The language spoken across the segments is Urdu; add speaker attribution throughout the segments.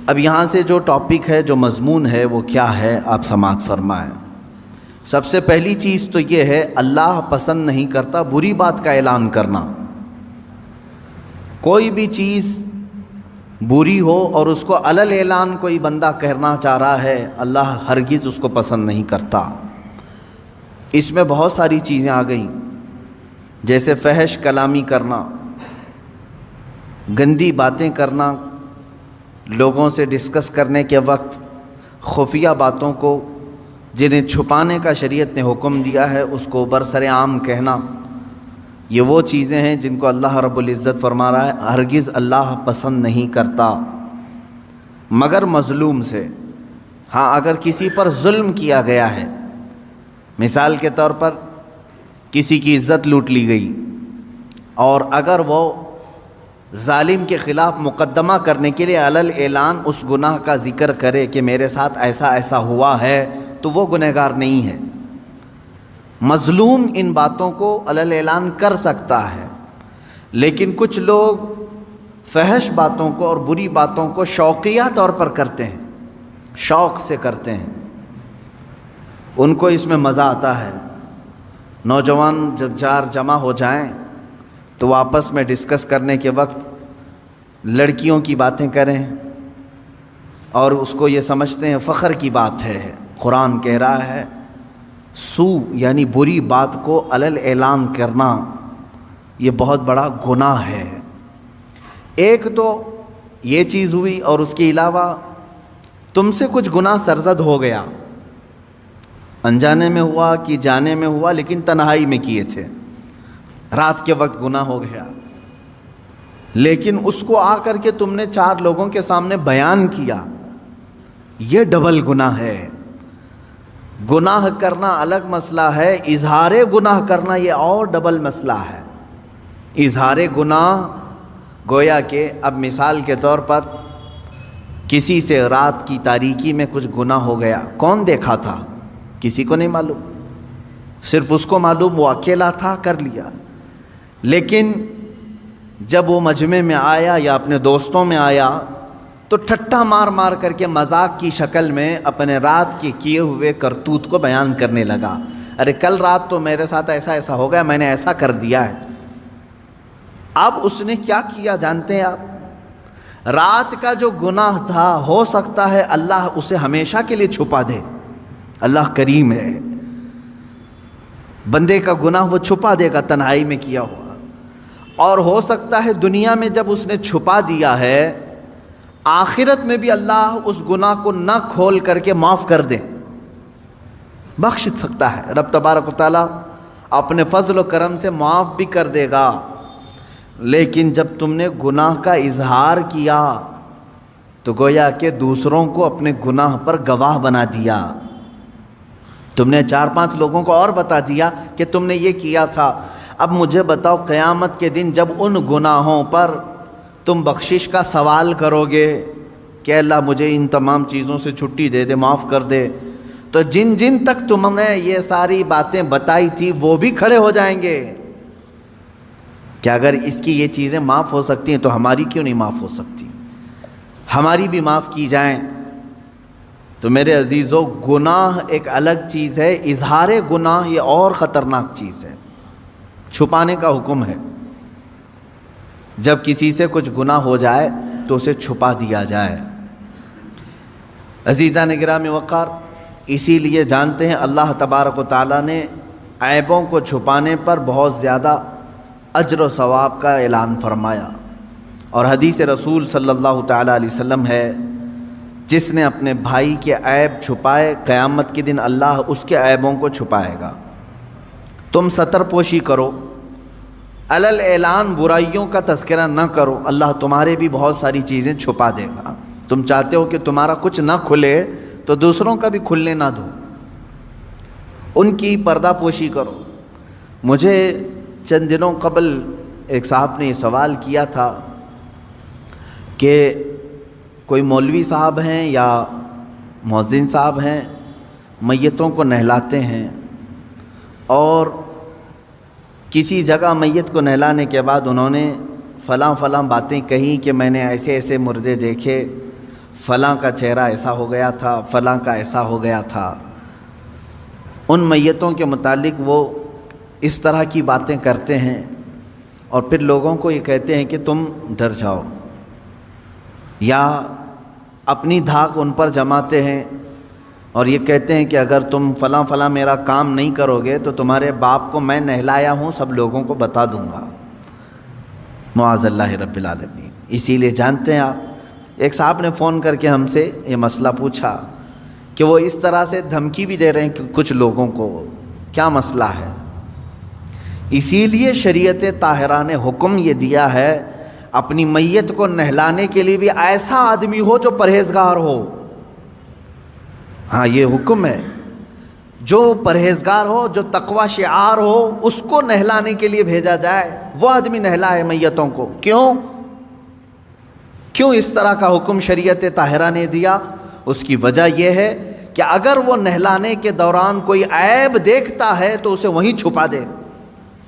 Speaker 1: اب یہاں سے جو ٹاپک ہے، جو مضمون ہے، وہ کیا ہے آپ سماعت فرمائیں۔ سب سے پہلی چیز تو یہ ہے، اللہ پسند نہیں کرتا بری بات کا اعلان کرنا۔ کوئی بھی چیز بری ہو اور اس کو علل اعلان کوئی بندہ کہنا چاہ رہا ہے، اللہ ہرگز اس کو پسند نہیں کرتا۔ اس میں بہت ساری چیزیں آ گئیں، جیسے فحش کلامی کرنا، گندی باتیں کرنا، لوگوں سے ڈسکس کرنے کے وقت خفیہ باتوں کو جنہیں چھپانے کا شریعت نے حکم دیا ہے اس کو برسر عام کہنا، یہ وہ چیزیں ہیں جن کو اللہ رب العزت فرما رہا ہے ہرگز اللہ پسند نہیں کرتا، مگر مظلوم سے۔ ہاں، اگر کسی پر ظلم کیا گیا ہے، مثال کے طور پر کسی کی عزت لوٹ لی گئی، اور اگر وہ ظالم کے خلاف مقدمہ کرنے کے لیے علل اعلان اس گناہ کا ذکر کرے کہ میرے ساتھ ایسا ایسا ہوا ہے، تو وہ گنہگار نہیں ہے۔ مظلوم ان باتوں کو علل اعلان کر سکتا ہے، لیکن کچھ لوگ فحش باتوں کو اور بری باتوں کو شوقیہ طور پر کرتے ہیں، شوق سے کرتے ہیں، ان کو اس میں مزہ آتا ہے۔ نوجوان جب چار جمع ہو جائیں تو آپس میں ڈسکس کرنے کے وقت لڑکیوں کی باتیں کریں اور اس کو یہ سمجھتے ہیں فخر کی بات ہے۔ قرآن کہہ رہا ہے سو یعنی بری بات کو علل اعلان کرنا یہ بہت بڑا گناہ ہے۔ ایک تو یہ چیز ہوئی، اور اس کے علاوہ تم سے کچھ گناہ سرزد ہو گیا، انجانے میں ہوا کہ جانے میں ہوا، لیکن تنہائی میں کیے تھے، رات کے وقت گناہ ہو گیا، لیکن اس کو آ کر کے تم نے 4 لوگوں کے سامنے بیان کیا، یہ ڈبل گناہ ہے۔ گناہ کرنا الگ مسئلہ ہے، اظہار گناہ کرنا یہ اور ڈبل مسئلہ ہے۔ اظہار گناہ گویا کہ اب مثال کے طور پر کسی سے رات کی تاریکی میں کچھ گناہ ہو گیا، کون دیکھا تھا؟ کسی کو نہیں معلوم، صرف اس کو معلوم، وہ اکیلا تھا، کر لیا۔ لیکن جب وہ مجمع میں آیا یا اپنے دوستوں میں آیا تو ٹھٹا مار مار کر کے مذاق کی شکل میں اپنے رات کے کیے ہوئے کرتوت کو بیان کرنے لگا، ارے کل رات تو میرے ساتھ ایسا ایسا ہو گیا، میں نے ایسا کر دیا ہے۔ اب اس نے کیا کیا جانتے ہیں آپ؟ رات کا جو گناہ تھا ہو سکتا ہے اللہ اسے ہمیشہ کے لیے چھپا دے، اللہ کریم ہے، بندے کا گناہ وہ چھپا دے گا تنہائی میں کیا ہوا، اور ہو سکتا ہے دنیا میں جب اس نے چھپا دیا ہے آخرت میں بھی اللہ اس گناہ کو نہ کھول کر کے معاف کر دے، بخش سکتا ہے۔ رب تبارک و تعالیٰ اپنے فضل و کرم سے معاف بھی کر دے گا، لیکن جب تم نے گناہ کا اظہار کیا تو گویا کہ دوسروں کو اپنے گناہ پر گواہ بنا دیا، تم نے 4-5 لوگوں کو اور بتا دیا کہ تم نے یہ کیا تھا۔ اب مجھے بتاؤ قیامت کے دن جب ان گناہوں پر تم بخشش کا سوال کرو گے کہ اللہ مجھے ان تمام چیزوں سے چھٹی دے دے، معاف کر دے، تو جن جن تک تم نے یہ ساری باتیں بتائی تھی وہ بھی کھڑے ہو جائیں گے کہ اگر اس کی یہ چیزیں معاف ہو سکتی ہیں تو ہماری کیوں نہیں معاف ہو سکتی، ہماری بھی معاف کی جائیں۔ تو میرے عزیزو، گناہ ایک الگ چیز ہے، اظہار گناہ یہ اور خطرناک چیز ہے، چھپانے کا حکم ہے۔ جب کسی سے کچھ گناہ ہو جائے تو اسے چھپا دیا جائے۔ عزیزان گرامی وقار، اسی لیے جانتے ہیں اللہ تبارک و تعالیٰ نے عیبوں کو چھپانے پر بہت زیادہ اجر و ثواب کا اعلان فرمایا، اور حدیث رسول صلی اللہ تعالیٰ علیہ وسلم ہے جس نے اپنے بھائی کے عیب چھپائے قیامت کے دن اللہ اس کے عیبوں کو چھپائے گا۔ تم ستر پوشی کرو، علل اعلان برائیوں کا تذکرہ نہ کرو، اللہ تمہارے بھی بہت ساری چیزیں چھپا دے گا۔ تم چاہتے ہو کہ تمہارا کچھ نہ کھلے تو دوسروں کا بھی کھلنے نہ دو، ان کی پردہ پوشی کرو۔ مجھے چند دنوں قبل ایک صاحب نے یہ سوال کیا تھا کہ کوئی مولوی صاحب ہیں یا مؤذن صاحب ہیں، میتوں کو نہلاتے ہیں، اور کسی جگہ میت کو نہلانے کے بعد انہوں نے فلاں فلاں باتیں کہیں کہ میں نے ایسے ایسے مردے دیکھے، فلاں کا چہرہ ایسا ہو گیا تھا، فلاں کا ایسا ہو گیا تھا، ان میتوں کے متعلق وہ اس طرح کی باتیں کرتے ہیں اور پھر لوگوں کو یہ کہتے ہیں کہ تم ڈر جاؤ، یا اپنی دھاک ان پر جماتے ہیں اور یہ کہتے ہیں کہ اگر تم فلاں فلاں میرا کام نہیں کرو گے تو تمہارے باپ کو میں نہلایا ہوں سب لوگوں کو بتا دوں گا، معاذ اللہ رب العالمین۔ اسی لیے جانتے ہیں آپ، ایک صاحب نے فون کر کے ہم سے یہ مسئلہ پوچھا کہ وہ اس طرح سے دھمکی بھی دے رہے ہیں کہ کچھ لوگوں کو، کیا مسئلہ ہے؟ اسی لیے شریعت طاہرہ نے حکم یہ دیا ہے اپنی میت کو نہلانے کے لیے بھی ایسا آدمی ہو جو پرہیزگار ہو۔ ہاں یہ حکم ہے، جو پرہیزگار ہو، جو تقوی شعار ہو، اس کو نہلانے کے لیے بھیجا جائے، وہ آدمی نہلائے میتوں کو۔ کیوں اس طرح کا حکم شریعت طاہرہ نے دیا؟ اس کی وجہ یہ ہے کہ اگر وہ نہلانے کے دوران کوئی عیب دیکھتا ہے تو اسے وہیں چھپا دے۔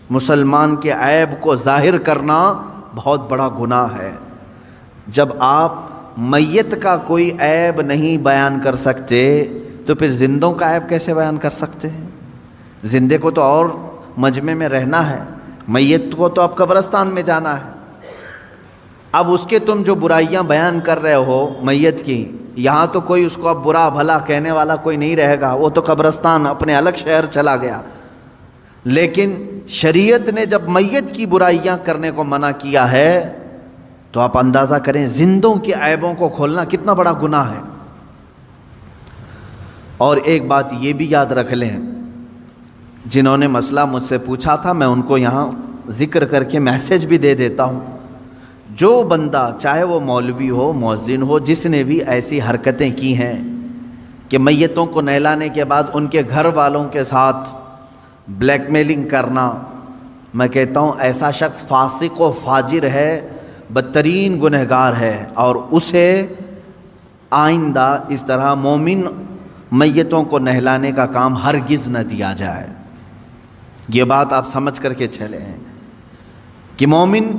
Speaker 1: مسلمان کے عیب کو ظاہر کرنا بہت بڑا گناہ ہے۔ جب آپ میت کا کوئی عیب نہیں بیان کر سکتے تو پھر زندوں کا عیب کیسے بیان کر سکتے ہیں؟ زندے کو تو اور مجمع میں رہنا ہے، میت کو تو اب قبرستان میں جانا ہے۔ اب اس کے تم جو برائیاں بیان کر رہے ہو میت کی، یہاں تو کوئی اس کو اب برا بھلا کہنے والا کوئی نہیں رہے گا، وہ تو قبرستان اپنے الگ شہر چلا گیا۔ لیکن شریعت نے جب میت کی برائیاں کرنے کو منع کیا ہے تو آپ اندازہ کریں زندوں کے عیبوں کو کھولنا کتنا بڑا گناہ ہے۔ اور ایک بات یہ بھی یاد رکھ لیں، جنہوں نے مسئلہ مجھ سے پوچھا تھا میں ان کو یہاں ذکر کر کے میسج بھی دے دیتا ہوں، جو بندہ چاہے وہ مولوی ہو، مؤذن ہو، جس نے بھی ایسی حرکتیں کی ہیں کہ میتوں کو نہلانے کے بعد ان کے گھر والوں کے ساتھ بلیک میلنگ کرنا، میں کہتا ہوں ایسا شخص فاسق و فاجر ہے، بدترین گنہگار ہے، اور اسے آئندہ اس طرح مومن میتوں کو نہلانے کا کام ہرگز نہ دیا جائے۔ یہ بات آپ سمجھ کر کے چلے ہیں کہ مومن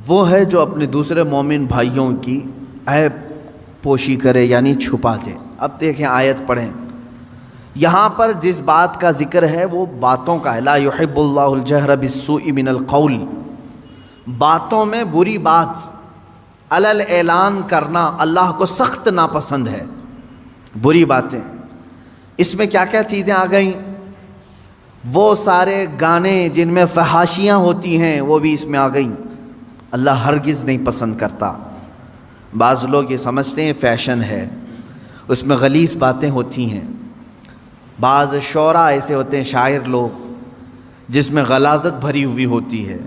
Speaker 1: وہ ہے جو اپنے دوسرے مومن بھائیوں کی عیب پوشی کرے، یعنی چھپا دے۔ اب دیکھیں آیت پڑھیں، یہاں پر جس بات کا ذکر ہے وہ باتوں کا ہے، لا يحب اللہ الجہر بالسوء من القول، باتوں میں بری بات علل اعلان کرنا اللہ کو سخت ناپسند ہے۔ بری باتیں، اس میں کیا کیا چیزیں آ گئیں؟ وہ سارے گانے جن میں فحاشیاں ہوتی ہیں وہ بھی اس میں آ گئیں، اللہ ہرگز نہیں پسند کرتا۔ بعض لوگ یہ سمجھتے ہیں فیشن ہے، اس میں غلیظ باتیں ہوتی ہیں۔ بعض شعراء ایسے ہوتے ہیں، شاعر لوگ، جس میں غلاظت بھری ہوئی ہوتی ہے،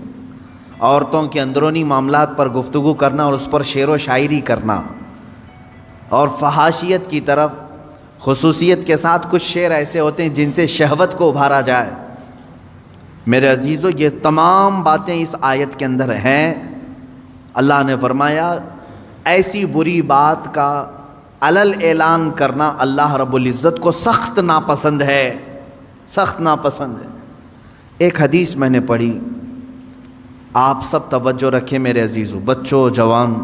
Speaker 1: عورتوں کے اندرونی معاملات پر گفتگو کرنا اور اس پر شعر و شاعری کرنا، اور فحاشیت کی طرف خصوصیت کے ساتھ کچھ شعر ایسے ہوتے ہیں جن سے شہوت کو ابھارا جائے۔ میرے عزیزو، یہ تمام باتیں اس آیت کے اندر ہیں۔ اللہ نے فرمایا ایسی بری بات کا علل اعلان کرنا اللہ رب العزت کو سخت ناپسند ہے، سخت ناپسند ہے۔ ایک حدیث میں نے پڑھی، آپ سب توجہ رکھیں میرے عزیزو، بچوں، جوان،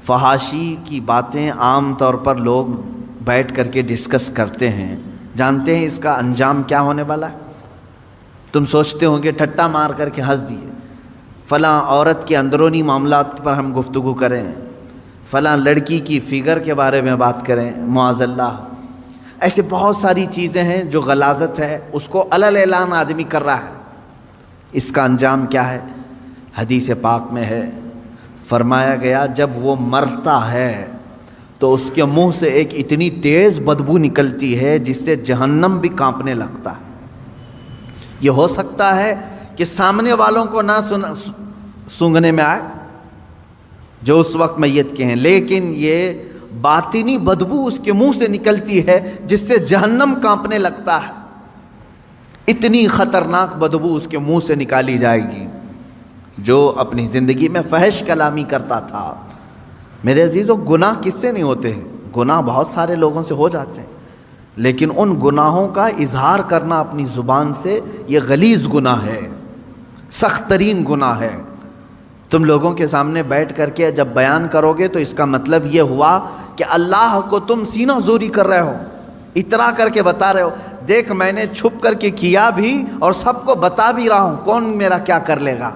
Speaker 1: فحاشی کی باتیں عام طور پر لوگ بیٹھ کر کے ڈسکس کرتے ہیں، جانتے ہیں اس کا انجام کیا ہونے والا ہے؟ تم سوچتے ہوں گے ٹھٹا مار کر کے ہنس دیے، فلاں عورت کے اندرونی معاملات پر ہم گفتگو کریں، فلاں لڑکی کی فگر کے بارے میں بات کریں، معاذ اللہ۔ ایسے بہت ساری چیزیں ہیں جو غلاظت ہے، اس کو علل اعلان آدمی کر رہا ہے۔ اس کا انجام کیا ہے؟ حدیث پاک میں ہے، فرمایا گیا جب وہ مرتا ہے تو اس کے منہ سے ایک اتنی تیز بدبو نکلتی ہے جس سے جہنم بھی کانپنے لگتا ہے۔ یہ ہو سکتا ہے کہ سامنے والوں کو نہ سونگھنے میں آئے جو اس وقت میت کے ہیں، لیکن یہ باطنی بدبو اس کے منہ سے نکلتی ہے جس سے جہنم کانپنے لگتا ہے۔ اتنی خطرناک بدبو اس کے منہ سے نکالی جائے گی جو اپنی زندگی میں فحش کلامی کرتا تھا۔ میرے عزیزو، گناہ کس سے نہیں ہوتے ہیں؟ گناہ بہت سارے لوگوں سے ہو جاتے ہیں، لیکن ان گناہوں کا اظہار کرنا اپنی زبان سے یہ غلیظ گناہ ہے، سخت ترین گناہ ہے۔ تم لوگوں کے سامنے بیٹھ کر کے جب بیان کرو گے تو اس کا مطلب یہ ہوا کہ اللہ کو تم سینہ زوری کر رہے ہو، اترا کر کے بتا رہے ہو، دیکھ میں نے چھپ کر کے کیا بھی اور سب کو بتا بھی رہا ہوں، کون میرا کیا کر لے گا۔